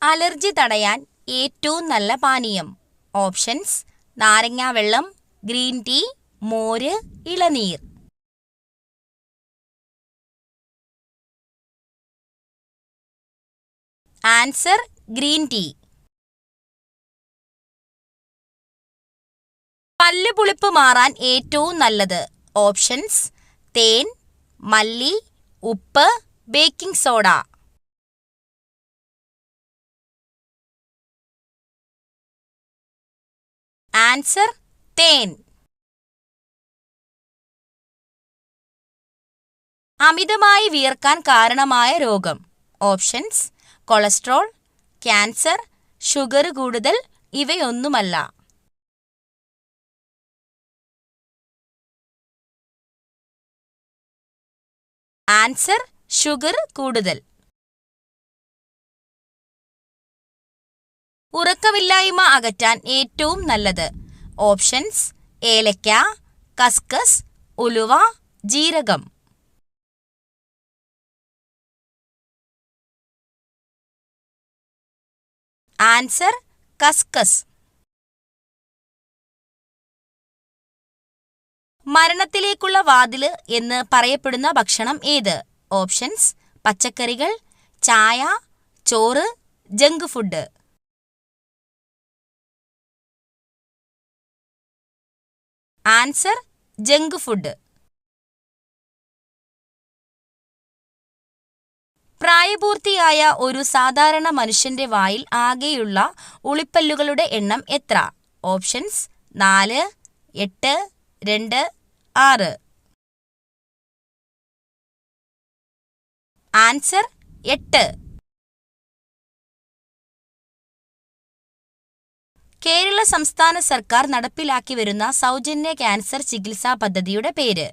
Allergy തടയാൻ ഏറ്റവും നല്ല പാനീയം. ഓപ്ഷൻസ്: നാരങ്ങാവെള്ളം, ഗ്രീൻ ടീ, മോര്, ഇളനീർ. Answer: green tea. പല്ലുപുളിപ്പ് മാറാൻ ഏറ്റവും നല്ലത്. ഓപ്ഷൻസ്: തേൻ, മല്ലി, ഉപ്പ്, ബേക്കിംഗ് സോഡ. ആൻസർ: തേൻ. അമിതമായി വിയർക്കാൻ കാരണമായ രോഗം. ഓപ്ഷൻസ്: കൊളസ്ട്രോൾ, ക്യാൻസർ, ഷുഗർ കൂടുതൽ, ഇവയൊന്നുമല്ല. ആൻസർ: ഷുഗർ കൂടുതൽ. ഉറക്കമില്ലായ്മ അകറ്റാൻ ഏറ്റവും നല്ലത്. ഓപ്ഷൻസ്: ഏലക്ക, കസ്കസ്, ഉലുവ, ജീരകം. ആൻസർ: കസ്കസ്. മരണത്തിലേക്കുള്ള വാതില് എന്ന് പറയപ്പെടുന്ന ഭക്ഷണം ഏത്? ഓപ്ഷൻസ്: പച്ചക്കറികൾ, ചായ, ചോറ്, junk food. Answer: junk food. പ്രായപൂർത്തിയായ ഒരു സാധാരണ മനുഷ്യന്റെ വായിൽ ആകെയുള്ള ഉളിപ്പല്ലുകളുടെ എണ്ണം എത്ര? ഓപ്ഷൻസ്: 4, 8, 2, 6. ആൻസർ: 8. കേരള സംസ്ഥാന സർക്കാർ നടപ്പിലാക്കി വരുന്ന സൗജന്യ ക്യാൻസർ ചികിത്സാ പദ്ധതിയുടെ പേര്.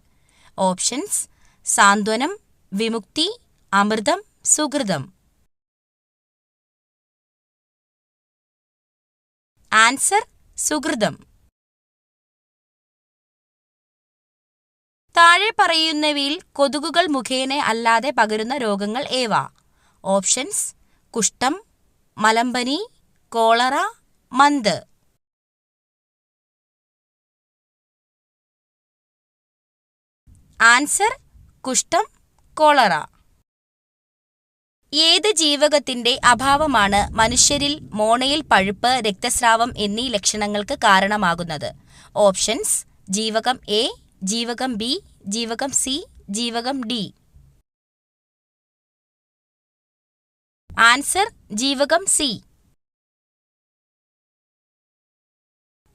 ഓപ്ഷൻസ്: സാന്ത്വനം, വിമുക്തി, അമൃതം, സുകൃതം. ആൻസർ: സുകൃതം. താഴെ പറയുന്നവയിൽ കൊതുകുകൾ മുഖേന അല്ലാതെ പകരുന്ന രോഗങ്ങൾ ഏവ? ഓപ്ഷൻസ്: കുഷ്ഠം, മലമ്പനി, കോളറ, മന്ത്. ആൻസർ: കുഷ്ഠം, കോളറ. ഏത് ജീവകത്തിന്റെ അഭാവമാണ് മനുഷ്യരിൽ മോണയിൽ പഴുപ്പ്, രക്തസ്രാവം എന്നീ ലക്ഷണങ്ങൾക്ക് കാരണമാകുന്നത്? ഓപ്ഷൻസ്: ജീവകം എ, ജീവകം ബി, ജീവകം സി, ജീവകം ഡി. ആൻസർ: ജീവകം സി.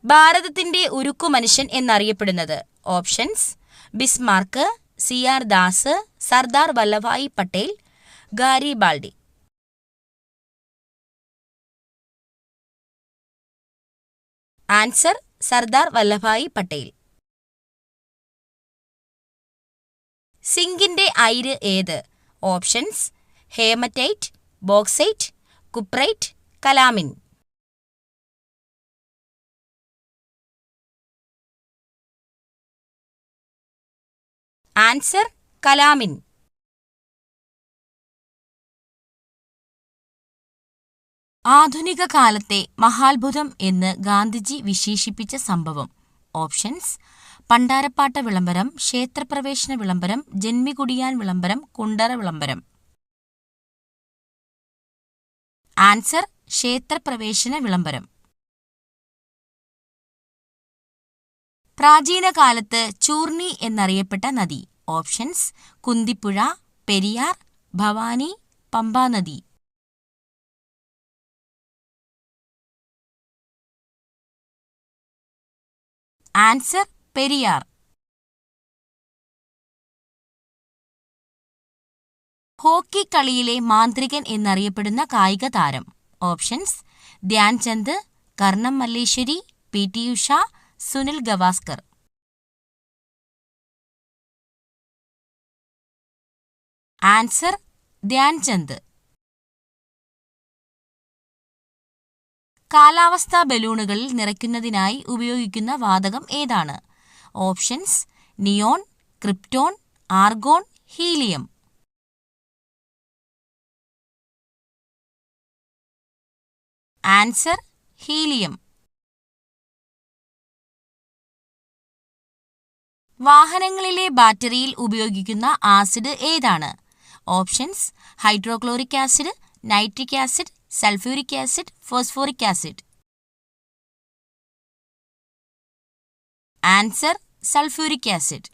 ഭാരതത്തിന്റെ ഉരുക്കു മനുഷ്യൻ എന്നറിയപ്പെടുന്നത്? Options: Bismarck, C R. Das, Sardar Vallabhbhai Patel, Garibaldi. Answer: Sardar Vallabhbhai Patel. സിങ്കിന്റെ അയിര് ഏത്? Options: hematite, bauxite, cuprite, calamine. Answer: calamine. ആധുനിക കാലത്തെ മഹാത്ഭുതം എന്ന് ഗാന്ധിജി വിശേഷിപ്പിച്ച സംഭവം? ഓപ്ഷൻസ്: പണ്ടാരപ്പാട്ട വിളംബരം, ക്ഷേത്രപ്രവേശന വിളംബരം, ജന്മികുടിയാൻ വിളംബരം, കുണ്ടറ വിളംബരം. ആൻസർ: ക്ഷേത്രപ്രവേശന വിളംബരം. പ്രാചീന കാലത്ത് ചൂർണി എന്നറിയപ്പെട്ട നദി? ഓപ്ഷൻസ്: കുന്തിപ്പുഴ, പെരിയാർ, ഭവാനി, പമ്പാനദി. ആൻസർ: പെരിയാർ. ഹോക്കി കളിയിലെ മാന്ത്രികൻ എന്നറിയപ്പെടുന്ന കായിക താരം? Options: Dhyan Chand, Karnam Malleswari, P T. Usha, Sunil Gavaskar. Answer: Dhyan Chand. കാലാവസ്ഥാ ബലൂണുകളിൽ നിറയ്ക്കുന്നതിനായി ഉപയോഗിക്കുന്ന വാതകം ഏതാണ്? Options: neon, krypton, argon, helium. Answer helium. വാഹനങ്ങളിലെ ബാറ്ററിയിൽ ഉപയോഗിക്കുന്ന ആസിഡ് ഏതാണ്? Options: hydrochloric acid, nitric acid, sulphuric acid, phosphoric acid. Answer sulphuric acid.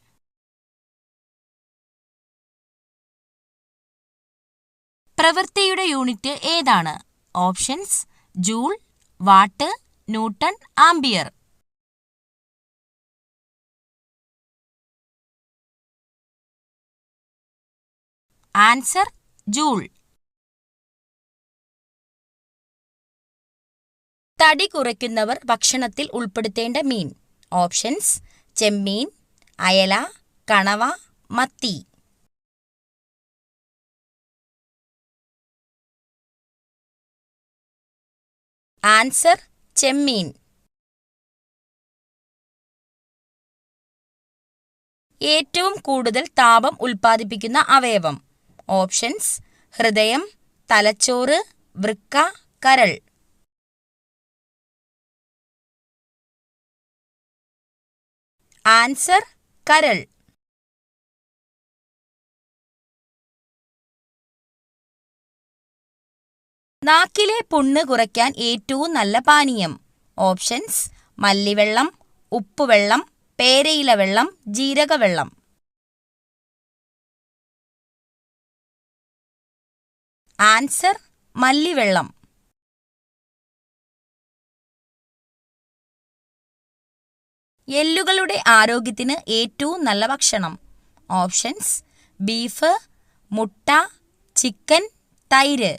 പ്രവൃത്തിയുടെ യൂണിറ്റ് ഏതാണ്? Options: joule, watt, newton, ampere. Answer joule. തടി കുറയ്ക്കുന്നവർ ഭക്ഷണത്തിൽ ഉൾപ്പെടുത്തേണ്ട മീൻ. ഓപ്ഷൻസ്: ചെമ്മീൻ, അയല, കണവ, മത്തി. ആൻസർ ചെമ്മീൻ. ഏറ്റവും കൂടുതൽ താപം ഉൽപ്പാദിപ്പിക്കുന്ന അവയവം. ഓപ്ഷൻസ്: ഹൃദയം, തലച്ചോറ്, വൃക്ക, കരൾ. ആൻസർ കരൾ. നാക്കിലെ പുണ്ണ് കുറയ്ക്കാൻ ഏറ്റവും നല്ല പാനീയം. ഓപ്ഷൻസ്: മല്ലിവെള്ളം, ഉപ്പുവെള്ളം, പേരയില വെള്ളം, ജീരകവെള്ളം. ആൻസർ മല്ലിവെള്ളം. എല്ലുകളുടെ ആരോഗ്യത്തിന് ഏറ്റവും നല്ല ഭക്ഷണം. ഓപ്ഷൻസ്: ബീഫ്, മുട്ട, ചിക്കൻ, തൈര്.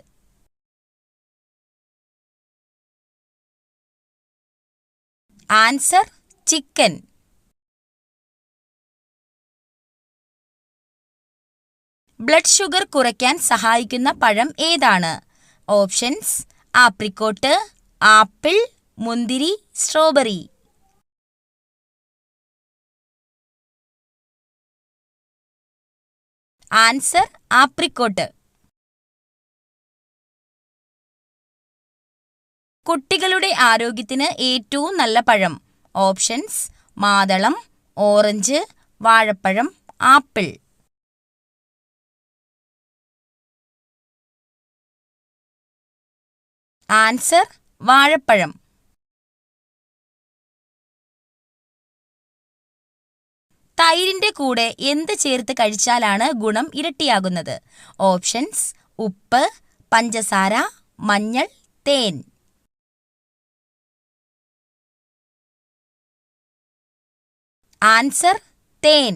Answer chicken. ബ്ലഡ് ഷുഗർ കുറയ്ക്കാൻ സഹായിക്കുന്ന പഴം ഏതാണ്? ഓപ്ഷൻസ്: ആപ്രിക്കോട്ട്, ആപ്പിൾ, മുന്തിരി, സ്ട്രോബെറി. Answer apricot. കുട്ടികളുടെ ആരോഗ്യത്തിന് ഏറ്റവും നല്ല പഴം. ഓപ്ഷൻസ്: മാതളം, ഓറഞ്ച്, വാഴപ്പഴം, ആപ്പിൾ. ആൻസർ വാഴപ്പഴം. തൈരിന്റെ കൂടെ എന്ത് ചേർത്ത് കഴിച്ചാലാണ് ഗുണം ഇരട്ടിയാകുന്നത്? ഓപ്ഷൻസ്: ഉപ്പ്, പഞ്ചസാര, മഞ്ഞൾ, തേൻ. ആൻസർ തേൻ.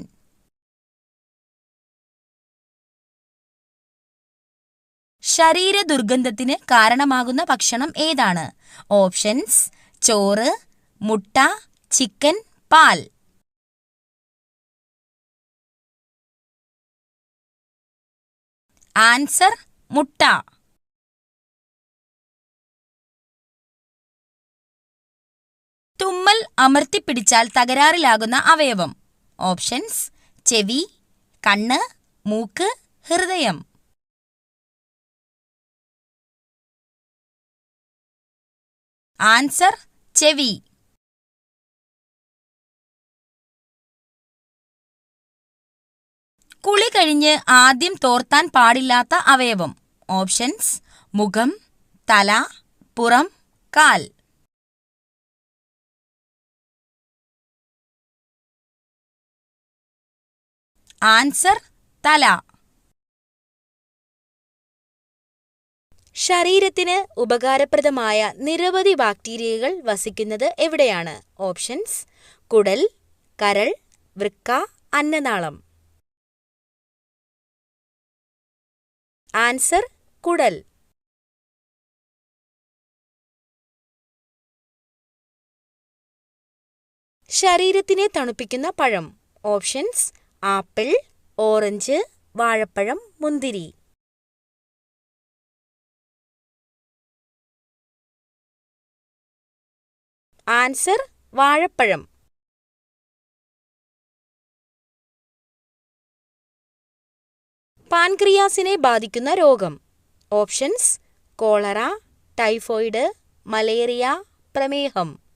ശരീര ദുർഗന്ധത്തിന് കാരണമാകുന്ന ഭക്ഷണം ഏതാണ്? ഓപ്ഷൻസ്: ചോറ്, മുട്ട, ചിക്കൻ, പാൽ. ആൻസർ മുട്ട. തുമ്മൽ അമർത്തിപ്പിടിച്ചാൽ തകരാറിലാകുന്ന അവയവം. ഓപ്ഷൻസ്: ചെവി, കണ്ണ്, മൂക്ക്, ഹൃദയം. ആൻസർ ചെവി. കുളി കഴിഞ്ഞ് ആദ്യം തോർത്താൻ പാടില്ലാത്ത അവയവം. ഓപ്ഷൻസ്: മുഖം, തല, പുറം, കാൽ. ആൻസർ തല. ശരീരത്തിന് ഉപകാരപ്രദമായ നിരവധി ബാക്ടീരിയകൾ വസിക്കുന്നത് എവിടെയാണ്? ഓപ്ഷൻസ്: കുടൽ, കരൾ, വൃക്ക, അന്നനാളം. ആൻസർ കുടൽ. ശരീരത്തിനെ തണുപ്പിക്കുന്ന പഴം. ഓപ്ഷൻസ്: ആപ്പിൾ, ഓറഞ്ച്, വാഴപ്പഴം, മുന്തിരി. ആൻസർ വാഴപ്പഴം. പാൻക്രിയാസിനെ ബാധിക്കുന്ന രോഗം. ഓപ്ഷൻസ്: കോളറ, ടൈഫോയിഡ്, മലേറിയ, പ്രമേഹം.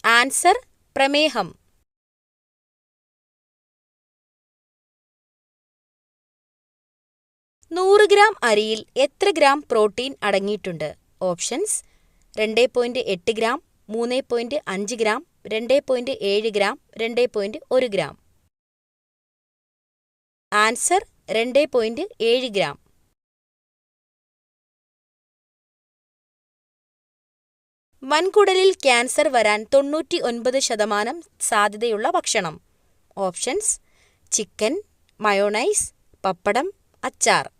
ആൻസർ പ്രമേഹം. നൂറ് ഗ്രാം അരിയിൽ എത്ര ഗ്രാം പ്രോട്ടീൻ അടങ്ങിയിട്ടുണ്ട്? Options 2.8 gram, 3.5 gram, 2.7 gram, 2.1 gram. Answer 2.7 gram. വൻകുടലിൽ ക്യാൻസർ വരാൻ 99% സാധ്യതയുള്ള ഭക്ഷണം. ഓപ്ഷൻസ് ചിക്കൻ, മയോണൈസ്, പപ്പടം, അച്ചാർ.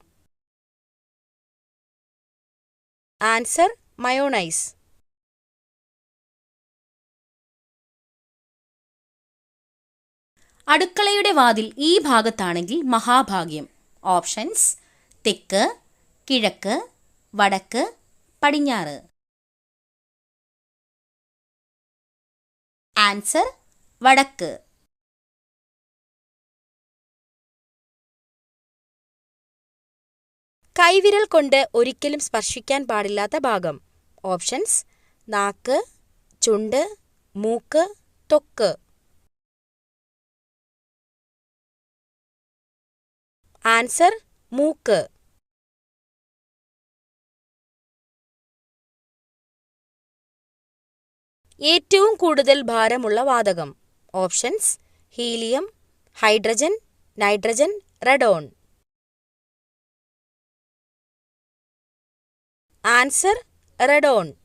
Answer mayonnaise. അടുക്കളയുടെ വാതിൽ ഈ ഭാഗത്താണെങ്കിൽ മഹാഭാഗ്യം. ഓപ്ഷൻസ് തെക്ക്, കിഴക്ക്, വടക്ക്, പടിഞ്ഞാറ്. ആൻസർ വടക്ക്. കൈവിരൽ കൊണ്ട് ഒരിക്കലും സ്പർശിക്കാൻ പാടില്ലാത്ത ഭാഗം. ഓപ്ഷൻസ് നാക്ക്, ചുണ്ട്, മൂക്ക്, ത്വക്ക്. ആൻസർ മൂക്ക്. ഏറ്റവും കൂടുതൽ ഭാരമുള്ള വാതകം. Options helium, hydrogen, nitrogen, radon. Answer radon.